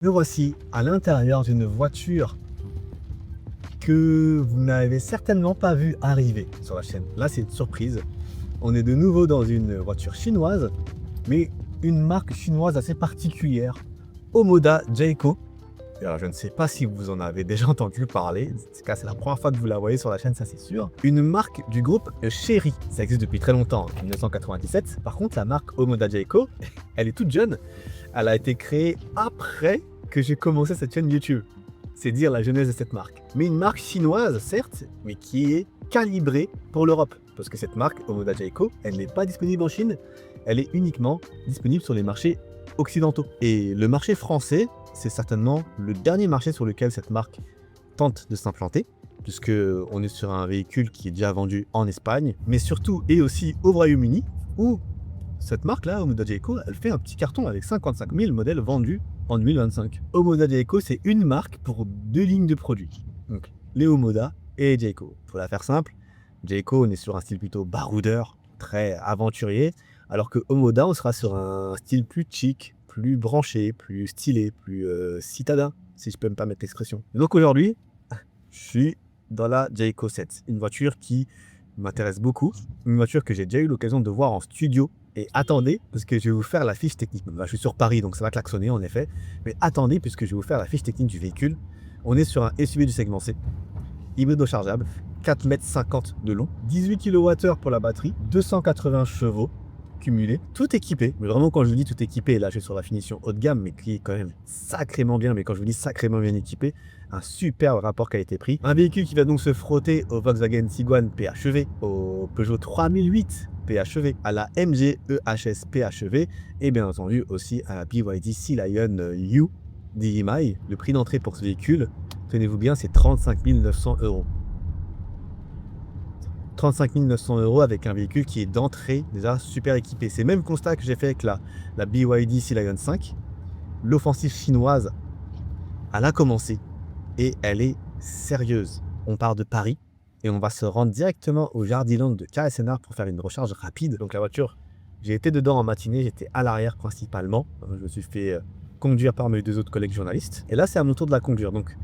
Me voici à l'intérieur d'une voiture que vous n'avez certainement pas vu arriver sur la chaîne. Là, c'est une surprise. On est de nouveau dans une voiture chinoise, mais une marque chinoise assez particulière, Omoda Jayco. Alors, je ne sais pas si vous en avez déjà entendu parler. En tout cas, c'est la première fois que vous la voyez sur la chaîne, ça c'est sûr. Une marque du groupe Chery. Ça existe depuis très longtemps, en 1997. Par contre, la marque Omoda Jayco, elle est toute jeune. Elle a été créée après que j'ai commencé cette chaîne YouTube. C'est dire la genèse de cette marque. Mais une marque chinoise, certes, mais qui est calibrée pour l'Europe. Parce que cette marque, Omoda Jayco, elle n'est pas disponible en Chine. Elle est uniquement disponible sur les marchés occidentaux. Et le marché français, c'est certainement le dernier marché sur lequel cette marque tente de s'implanter, puisque on est sur un véhicule qui est déjà vendu en Espagne, mais surtout et aussi au Royaume-Uni, où cette marque-là, Omoda Jayco, elle fait un petit carton avec 55 000 modèles vendus en 2025. Omoda Jayco, c'est une marque pour deux lignes de produits. Donc, les Omoda et les Jayco. Pour la faire simple, Jayco, on est sur un style plutôt baroudeur, très aventurier, alors que Omoda, on sera sur un style plus chic, plus branché, plus stylé, plus citadin, si je peux me permettre l'expression. Donc aujourd'hui, je suis dans la Jayco 7, une voiture qui m'intéresse beaucoup, une voiture que j'ai déjà eu l'occasion de voir en studio. Et attendez, parce que je vais vous faire la fiche technique. Là, je suis sur Paris, donc ça va klaxonner en effet. Mais attendez, puisque je vais vous faire la fiche technique du véhicule. On est sur un SUV du segment C, hybride rechargeable, 4,50 m de long, 18 kWh pour la batterie, 280 chevaux cumulés, tout équipé. Mais vraiment, quand je vous dis tout équipé, là je suis sur la finition haut de gamme, mais qui est quand même sacrément bien. Mais quand je vous dis sacrément bien équipé, un superbe rapport qualité-prix. Un véhicule qui va donc se frotter au Volkswagen Tiguan PHEV, au Peugeot 3008 PHEV, à la MG EHS PHEV et bien entendu aussi à la BYD Sea Lion U DMI. Le prix d'entrée pour ce véhicule, tenez-vous bien, c'est 35 900 €. 35 900 € avec un véhicule qui est d'entrée déjà super équipé. C'est le même constat que j'ai fait avec la BYD Sea Lion 5. L'offensive chinoise, elle a commencé et elle est sérieuse. On part de Paris et on va se rendre directement au Jardiland de Carré-Sénart pour faire une recharge rapide. Donc la voiture, j'ai été dedans en matinée, j'étais à l'arrière principalement. Je me suis fait conduire par mes deux autres collègues journalistes. Et là, c'est à mon tour de la conduire. Donc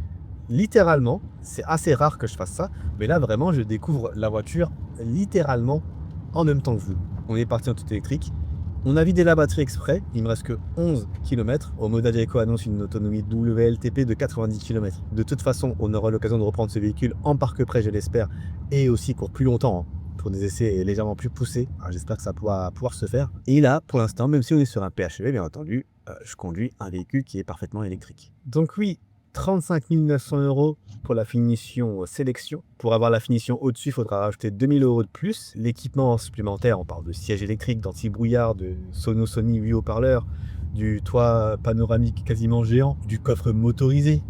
littéralement, c'est assez rare que je fasse ça, mais là vraiment, je découvre la voiture littéralement en même temps que vous. On est parti en tout électrique. On a vidé la batterie exprès, il me reste que 11 km. Omoda Jayco annonce une autonomie WLTP de 90 km. De toute façon, on aura l'occasion de reprendre ce véhicule en parc prêt, je l'espère, et aussi pour plus longtemps, pour des essais légèrement plus poussés. J'espère que ça pourra pouvoir se faire. Et là, pour l'instant, même si on est sur un PHEV, bien entendu, je conduis un véhicule qui est parfaitement électrique. Donc oui, 35 900 € pour la finition sélection. Pour avoir la finition au-dessus, il faudra rajouter 2000 € de plus. L'équipement supplémentaire, on parle de siège électrique, d'anti-brouillard, de Sonos Sony 8 haut-parleurs, du toit panoramique quasiment géant, du coffre motorisé.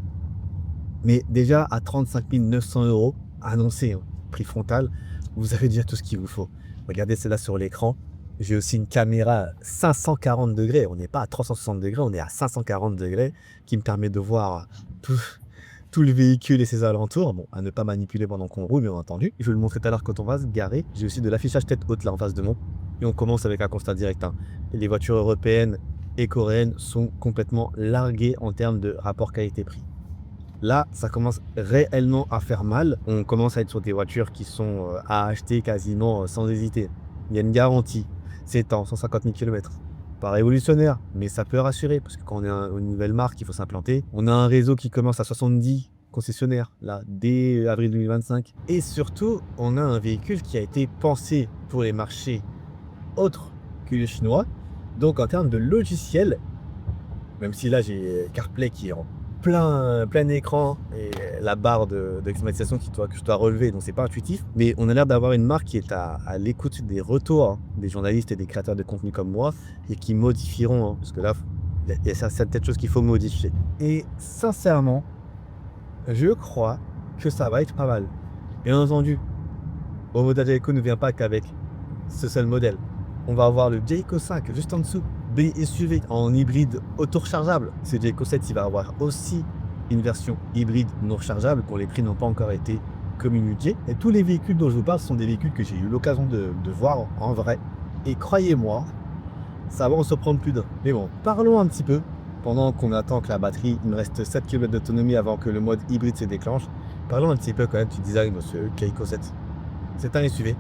Mais déjà à 35 900 € annoncé, prix frontal, vous avez déjà tout ce qu'il vous faut. Regardez celle-là sur l'écran. J'ai aussi une caméra 540 degrés. On n'est pas à 360 degrés, on est à 540 degrés qui me permet de voir tout le véhicule et ses alentours. Bon, à ne pas manipuler pendant qu'on roule, bien entendu. Je vais le montrer tout à l'heure quand on va se garer. J'ai aussi de l'affichage tête haute là en face de moi. Et on commence avec un constat direct. Les voitures européennes et coréennes sont complètement larguées en termes de rapport qualité-prix. Là, ça commence réellement à faire mal. On commence à être sur des voitures qui sont à acheter quasiment sans hésiter. Il y a une garantie. C'est en 150 000 km. Pas révolutionnaire, mais ça peut rassurer, parce que quand on est une nouvelle marque, il faut s'implanter. On a un réseau qui commence à 70 concessionnaires, là, dès avril 2025. Et surtout, on a un véhicule qui a été pensé pour les marchés autres que les chinois. Donc en termes de logiciel, même si là j'ai CarPlay qui est en plein écran et la barre d'expérimentation que je dois relever, donc c'est pas intuitif, mais on a l'air d'avoir une marque qui est à l'écoute des retours des journalistes et des créateurs de contenu comme moi et qui modifieront, parce que là il y a certaines choses qu'il faut modifier. Et sincèrement, je crois que ça va être pas mal. Bien entendu, Omoda Jayco ne vient pas qu'avec ce seul modèle. On va avoir le Jayco 5 juste en dessous, SUV en hybride auto-rechargeable. Ce Jayco 7, il va avoir aussi une version hybride non rechargeable, dont les prix n'ont pas encore été communiqués. Et tous les véhicules dont je vous parle sont des véhicules que j'ai eu l'occasion de voir en vrai. Et croyez-moi, ça va en se prendre plus d'un. Mais bon, parlons un petit peu pendant qu'on attend que la batterie, il me reste 7 km d'autonomie avant que le mode hybride se déclenche. Parlons un petit peu quand même du design de ce Keiko 7. C'est un SUV,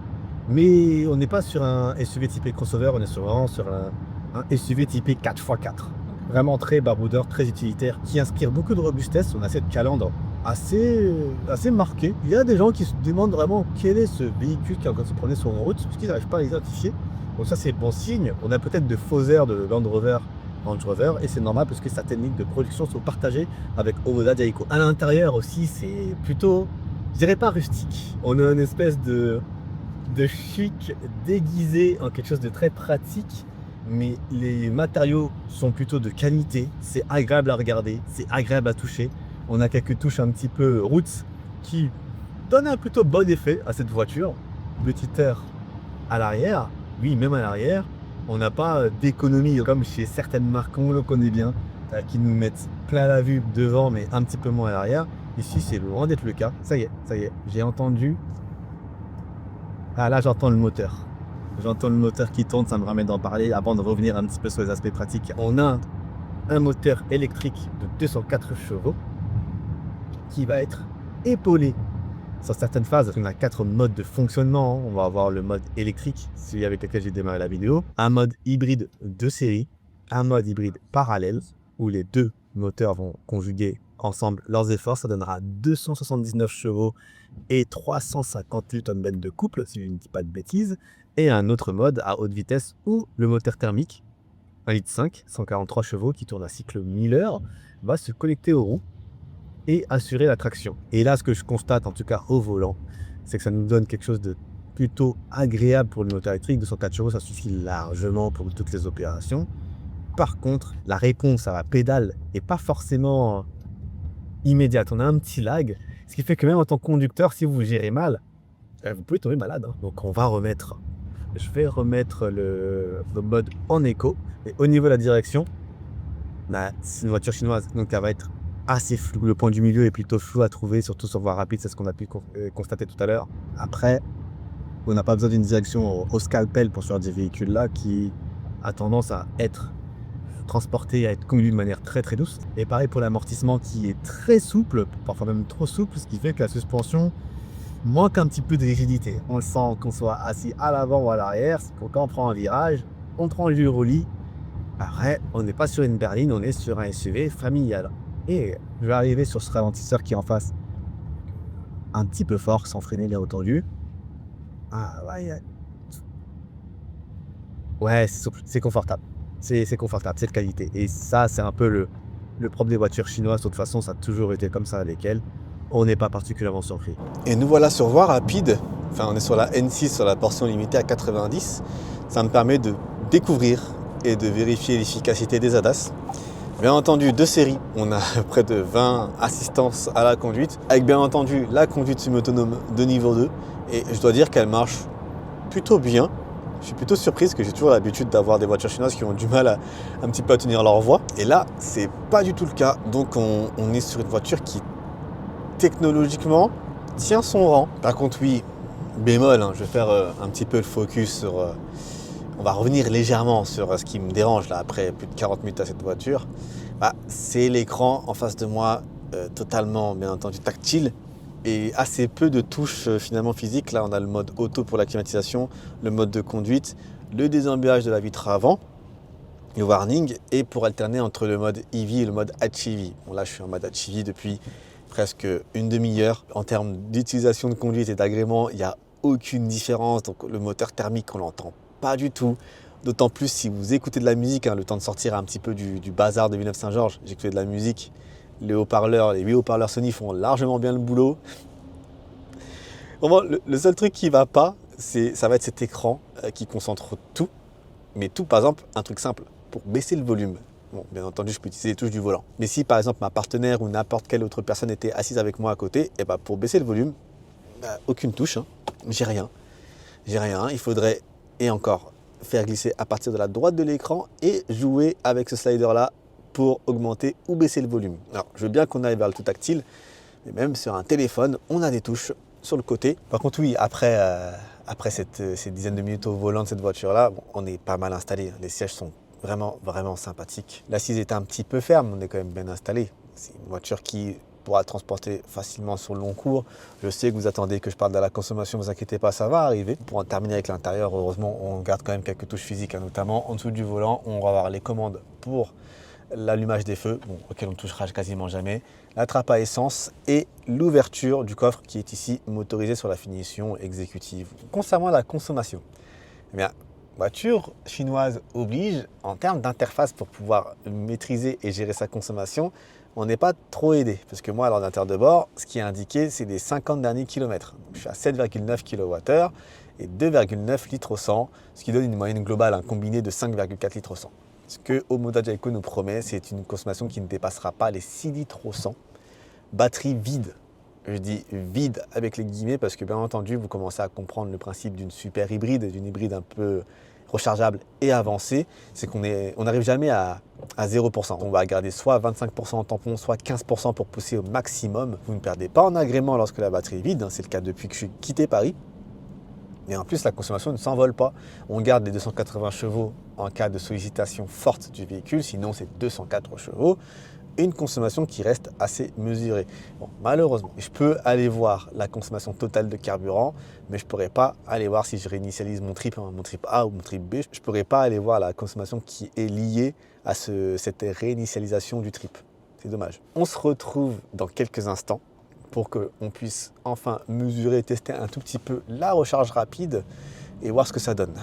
mais on n'est pas sur un SUV typé crossover, on est vraiment sur un SUV typé 4x4. Vraiment très baroudeur, très utilitaire, qui inspire beaucoup de robustesse. On a cette calandre assez marquée. Il y a des gens qui se demandent vraiment quel est ce véhicule qui est en train de se promener sur une route, parce qu'ils n'arrivent pas à l'identifier. Donc ça, c'est bon signe. On a peut-être de faux airs de Land Rover, et c'est normal parce que sa technique de production sont partagées avec Omoda Jayco. À l'intérieur aussi, c'est plutôt, je dirais pas rustique. On a une espèce de chic déguisé en quelque chose de très pratique, mais les matériaux sont plutôt de qualité. C'est agréable à regarder, c'est agréable à toucher. On a quelques touches un petit peu roots qui donnent un plutôt bon effet à cette voiture. Petit air à l'arrière, oui, même à l'arrière, on n'a pas d'économie comme chez certaines marques, on le connaît bien, qui nous mettent plein la vue devant, mais un petit peu moins à l'arrière. Ici, c'est loin d'être le cas. Ça y est, j'ai entendu. Ah là, j'entends le moteur. J'entends le moteur qui tourne, ça me ramène d'en parler avant de revenir un petit peu sur les aspects pratiques. On a un moteur électrique de 204 chevaux qui va être épaulé sur certaines phases. On a 4 modes de fonctionnement. On va avoir le mode électrique, celui avec lequel j'ai démarré la vidéo, un mode hybride de série, un mode hybride parallèle, où les deux moteurs vont conjuguer ensemble leurs efforts. Ça donnera 279 chevaux et 350 Nm de couple, si je ne dis pas de bêtises. Et un autre mode à haute vitesse où le moteur thermique, 1,5 litre, 143 chevaux qui tourne à cycle 1000 heures, va se connecter aux roues et assurer la traction. Et là, ce que je constate, en tout cas au volant, c'est que ça nous donne quelque chose de plutôt agréable pour le moteur électrique. 204 chevaux, ça suffit largement pour toutes les opérations. Par contre, la réponse à la pédale n'est pas forcément immédiate. On a un petit lag, ce qui fait que même en tant que conducteur, si vous gérez mal, vous pouvez tomber malade. Donc je vais remettre le mode en éco. Et au niveau de la direction, c'est une voiture chinoise, donc elle va être assez flou. Le point du milieu est plutôt flou à trouver, surtout sur voie rapide, c'est ce qu'on a pu constater tout à l'heure. Après, on n'a pas besoin d'une direction au scalpel pour ce genre de véhicule-là qui a tendance à être transporté, à être conduit de manière très très douce. Et pareil pour l'amortissement qui est très souple, parfois même trop souple, ce qui fait que la suspension manque un petit peu de rigidité. On le sent qu'on soit assis à l'avant ou à l'arrière, c'est quand on prend un virage, on prend du roulis. Après, on n'est pas sur une berline, on est sur un SUV familial. Et je vais arriver sur ce ralentisseur qui est en face un petit peu fort, sans freiner bien entendu. Ah ouais, c'est souple, c'est confortable. C'est confortable, c'est de qualité. Et ça, c'est un peu le propre des voitures chinoises. De toute façon, ça a toujours été comme ça avec elles. On n'est pas particulièrement surpris. Et nous voilà sur voie rapide. Enfin, on est sur la N6, sur la portion limitée à 90. Ça me permet de découvrir et de vérifier l'efficacité des ADAS. Bien entendu, de série, on a près de 20 assistances à la conduite, avec bien entendu la conduite semi-autonome de niveau 2. Et je dois dire qu'elle marche plutôt bien. Je suis plutôt surprise que j'ai toujours l'habitude d'avoir des voitures chinoises qui ont du mal à un petit peu à tenir leur voie. Et là, c'est pas du tout le cas. Donc on est sur une voiture qui, technologiquement, tient son rang. Par contre, oui, bémol, je vais faire un petit peu le focus sur... on va revenir légèrement sur ce qui me dérange là après plus de 40 minutes à cette voiture. C'est l'écran en face de moi, totalement bien entendu tactile et assez peu de touches finalement physiques. Là on a le mode auto pour la climatisation, le mode de conduite, le désembuyage de la vitre avant, le warning, et pour alterner entre le mode EV et le mode HEV. Bon là je suis en mode HEV depuis presque une demi-heure. En termes d'utilisation de conduite et d'agrément, il n'y a aucune différence. Donc le moteur thermique on l'entend pas du tout, d'autant plus si vous écoutez de la musique, le temps de sortir un petit peu du bazar de Villeneuve-Saint-Georges, j'écoutais de la musique, les 8 haut-parleurs Sony font largement bien le boulot. Vraiment, le seul truc qui va pas, ça va être cet écran qui concentre tout, mais tout, par exemple, un truc simple, pour baisser le volume. Bon, bien entendu, je peux utiliser les touches du volant. Mais si par exemple ma partenaire ou n'importe quelle autre personne était assise avec moi à côté, et pour baisser le volume, aucune touche, j'ai rien. Il faudrait, et encore, faire glisser à partir de la droite de l'écran et jouer avec ce slider-là pour augmenter ou baisser le volume. Alors, je veux bien qu'on aille vers le tout tactile, mais même sur un téléphone, on a des touches sur le côté. Par contre, oui, après ces dizaines de minutes au volant de cette voiture-là, on est pas mal installé. Les sièges sont vraiment, vraiment sympathique. L'assise est un petit peu ferme, on est quand même bien installé. C'est une voiture qui pourra transporter facilement sur le long cours. Je sais que vous attendez que je parle de la consommation, ne vous inquiétez pas, ça va arriver. Pour en terminer avec l'intérieur, heureusement, on garde quand même quelques touches physiques, hein, notamment en dessous du volant, on va avoir les commandes pour l'allumage des feux, auquel on ne touchera quasiment jamais, la trappe à essence et l'ouverture du coffre qui est ici motorisé sur la finition exécutive. Concernant la consommation, eh bien, voiture chinoise oblige, en termes d'interface pour pouvoir maîtriser et gérer sa consommation, on n'est pas trop aidé. Parce que moi, à l'ordinateur de bord, ce qui est indiqué, c'est les 50 derniers kilomètres. Je suis à 7,9 kWh et 2,9 litres au 100, ce qui donne une moyenne globale, combinée de 5,4 litres au 100. Ce que Omoda Jayco nous promet, c'est une consommation qui ne dépassera pas les 6 litres au 100. Batterie vide. Je dis vide avec les guillemets parce que bien entendu, vous commencez à comprendre le principe d'une super hybride, d'une hybride un peu rechargeable et avancée. C'est qu'on n'arrive jamais à 0%. On va garder soit 25% en tampon, soit 15% pour pousser au maximum. Vous ne perdez pas en agrément lorsque la batterie est vide. C'est le cas depuis que je suis quitté Paris. Et en plus, la consommation ne s'envole pas. On garde les 280 chevaux en cas de sollicitation forte du véhicule, sinon c'est 204 chevaux. Une consommation qui reste assez mesurée. Bon, malheureusement, je peux aller voir la consommation totale de carburant, mais je ne pourrais pas aller voir si je réinitialise mon trip A ou mon trip B. Je ne pourrais pas aller voir la consommation qui est liée à cette réinitialisation du trip. C'est dommage. On se retrouve dans quelques instants pour qu'on puisse enfin mesurer, tester un tout petit peu la recharge rapide et voir ce que ça donne.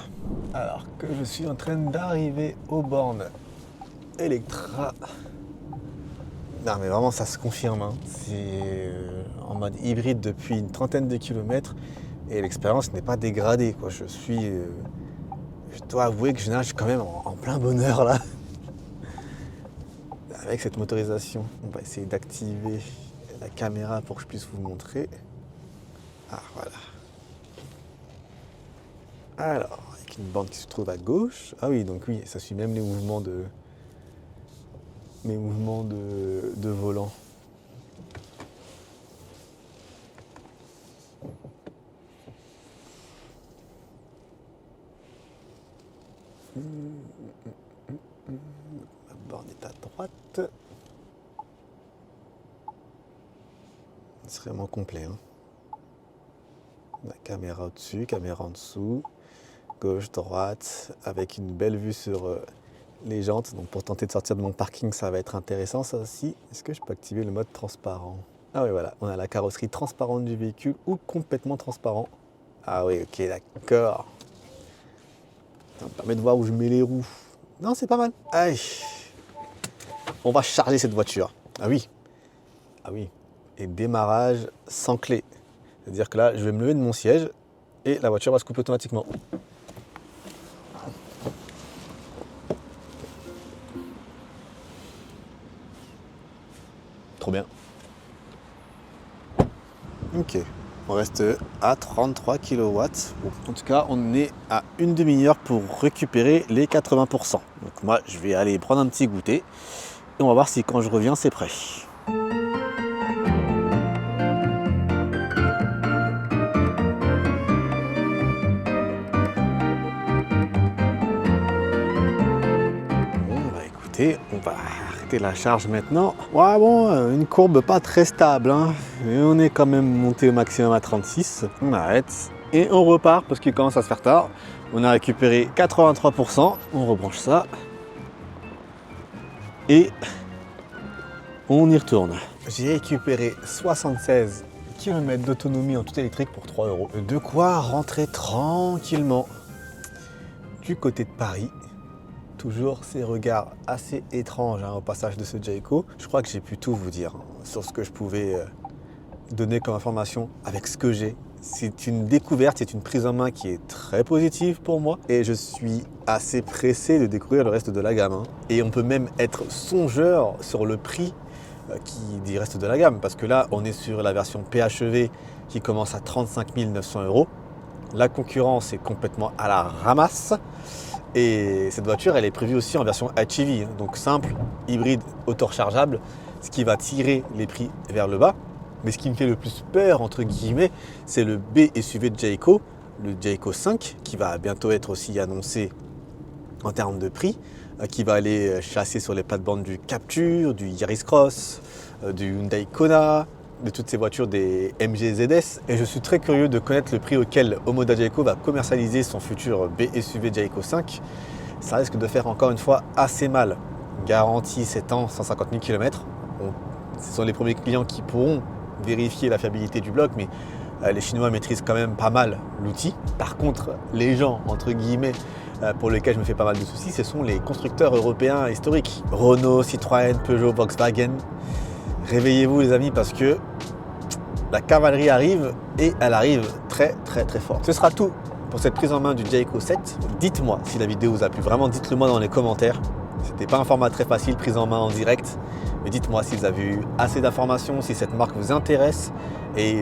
Alors que je suis en train d'arriver aux bornes Electra. Non mais vraiment ça se confirme, c'est en mode hybride depuis une trentaine de kilomètres et l'expérience n'est pas dégradée, quoi. Je dois avouer que je nage quand même en plein bonheur là. Avec cette motorisation, on va essayer d'activer la caméra pour que je puisse vous montrer. Ah voilà. Alors, avec une bande qui se trouve à gauche. Ah oui, donc oui, ça suit même les mouvements de volant. La borne est à droite. C'est vraiment complet. La caméra au-dessus, caméra en dessous, gauche, droite, avec une belle vue sur les jantes. Donc pour tenter de sortir de mon parking, ça va être intéressant ça aussi. Est-ce que je peux activer le mode transparent? Ah oui, voilà, on a la carrosserie transparente du véhicule ou complètement transparent. Ah oui, ok, d'accord. Ça me permet de voir où je mets les roues. Non, c'est pas mal. Allez, on va charger cette voiture. Ah oui. Et démarrage sans clé. C'est-à-dire que là, je vais me lever de mon siège et la voiture va se couper automatiquement. Trop bien. Ok, on reste à 33 kW. Bon, en tout cas, on est à une demi-heure pour récupérer les 80%. Donc moi, je vais aller prendre un petit goûter et on va voir si quand je reviens, c'est prêt. On va arrêter la charge maintenant. Ouais, bon, une courbe pas très stable, mais on est quand même monté au maximum à 36. On arrête et on repart parce qu'il commence à se faire tard. On a récupéré 83%. On rebranche ça et on y retourne. J'ai récupéré 76 km d'autonomie en tout électrique pour 3 €. De quoi rentrer tranquillement du côté de Paris. Toujours ces regards assez étranges au passage de ce Jayco. Je crois que j'ai pu tout vous dire sur ce que je pouvais donner comme information avec ce que j'ai. C'est une découverte, c'est une prise en main qui est très positive pour moi et je suis assez pressé de découvrir le reste de la gamme. Et on peut même être songeur sur le prix du reste de la gamme parce que là on est sur la version PHEV qui commence à 35 900 €. La concurrence est complètement à la ramasse. Et cette voiture, elle est prévue aussi en version HEV, donc simple, hybride, auto-rechargeable, ce qui va tirer les prix vers le bas. Mais ce qui me fait le plus peur, entre guillemets, c'est le B SUV de Jayco, le Jayco 5, qui va bientôt être aussi annoncé en termes de prix. qui va aller chasser sur les plates-bandes du Captur, du Yaris Cross, du Hyundai Kona, de toutes ces voitures des MG ZS. Et je suis très curieux de connaître le prix auquel Omoda Jayco va commercialiser son futur BSUV Jayco 5. Ça risque de faire encore une fois assez mal. Garantie 7 ans, 150 000 km. Ce sont les premiers clients qui pourront vérifier la fiabilité du bloc, mais les Chinois maîtrisent quand même pas mal l'outil. Par contre, les gens, entre guillemets, pour lesquels je me fais pas mal de soucis, ce sont les constructeurs européens historiques. Renault, Citroën, Peugeot, Volkswagen. Réveillez-vous les amis parce que la cavalerie arrive et elle arrive très fort. Ce sera tout pour cette prise en main du Jayco 7. Dites-moi si la vidéo vous a plu, vraiment dites-le moi dans les commentaires. C'était pas un format très facile, prise en main en direct, mais dites-moi si vous avez eu assez d'informations, si cette marque vous intéresse et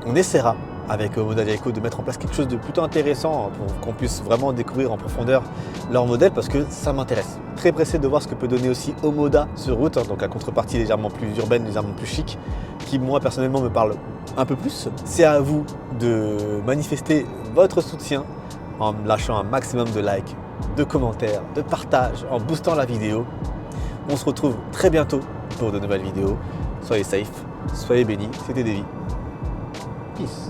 on essaiera avec Omoda Jayco de mettre en place quelque chose de plutôt intéressant pour qu'on puisse vraiment découvrir en profondeur leur modèle parce que ça m'intéresse. Très pressé de voir ce que peut donner aussi Omoda sur route, donc la contrepartie légèrement plus urbaine, légèrement plus chic, qui moi personnellement me parle un peu plus. C'est à vous de manifester votre soutien en lâchant un maximum de likes, de commentaires, de partages, en boostant la vidéo. On se retrouve très bientôt pour de nouvelles vidéos. Soyez safe, soyez bénis, c'était Davy. Peace.